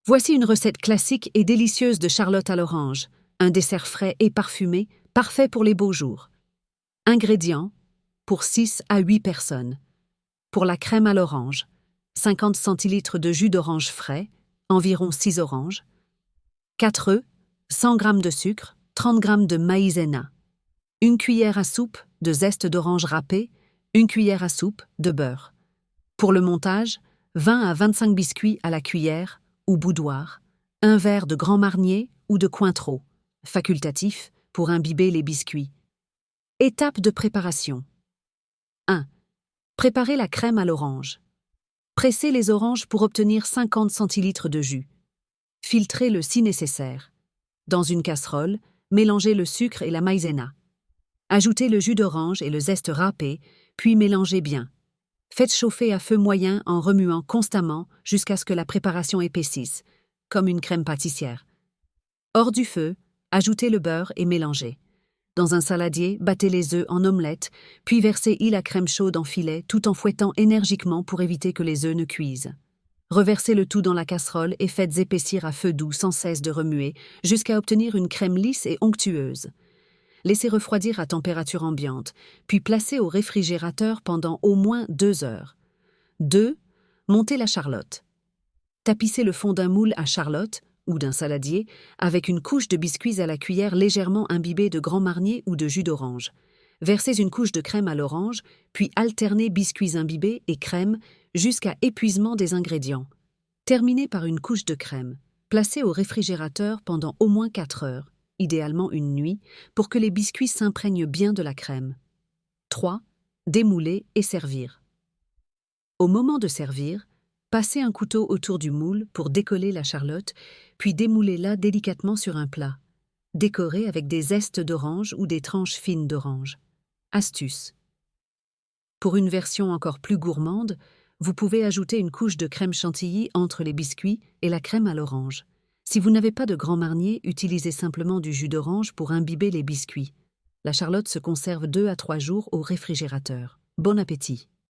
Voici une recette classique et délicieuse de charlotte à l'orange, un dessert frais et parfumé, parfait pour les beaux jours. Ingrédients pour 6 à 8 personnes. Pour la crème à l'orange, 50 centilitres de jus d'orange frais, environ 6 oranges, 4 œufs, 100 g de sucre, 30 g de maïzena, 1 cuillère à soupe de zeste d'orange râpé, 1 cuillère à soupe de beurre. Pour le montage, 20 à 25 biscuits à la cuillère ou boudoir, un verre de Grand Marnier ou de Cointreau, facultatif pour imbiber les biscuits. Étape de préparation. 1. Préparez la crème à l'orange. Pressez les oranges pour obtenir 50 centilitres de jus. Filtrez-le si nécessaire. Dans une casserole, mélangez le sucre et la maïzena. Ajoutez le jus d'orange et le zeste râpé, puis mélangez bien. Faites chauffer à feu moyen en remuant constamment jusqu'à ce que la préparation épaississe, comme une crème pâtissière. Hors du feu, ajoutez le beurre et mélangez. Dans un saladier, battez les œufs en omelette, puis versez-y la crème chaude en filet tout en fouettant énergiquement pour éviter que les œufs ne cuisent. Reversez le tout dans la casserole et faites épaissir à feu doux sans cesse de remuer jusqu'à obtenir une crème lisse et onctueuse. Laissez refroidir à température ambiante, puis placez au réfrigérateur pendant au moins 2 heures. 2. Montez la charlotte. Tapissez le fond d'un moule à charlotte ou d'un saladier avec une couche de biscuits à la cuillère légèrement imbibée de Grand Marnier ou de jus d'orange. Versez une couche de crème à l'orange, puis alternez biscuits imbibés et crème jusqu'à épuisement des ingrédients. Terminez par une couche de crème. Placez au réfrigérateur pendant au moins 4 heures, idéalement une nuit, pour que les biscuits s'imprègnent bien de la crème. 3. Démouler et servir. Au moment de servir, passez un couteau autour du moule pour décoller la charlotte, puis démoulez-la délicatement sur un plat. Décorez avec des zestes d'orange ou des tranches fines d'orange. Astuce. Pour une version encore plus gourmande, vous pouvez ajouter une couche de crème chantilly entre les biscuits et la crème à l'orange. Si vous n'avez pas de Grand Marnier, utilisez simplement du jus d'orange pour imbiber les biscuits. La charlotte se conserve 2 à 3 jours au réfrigérateur. Bon appétit!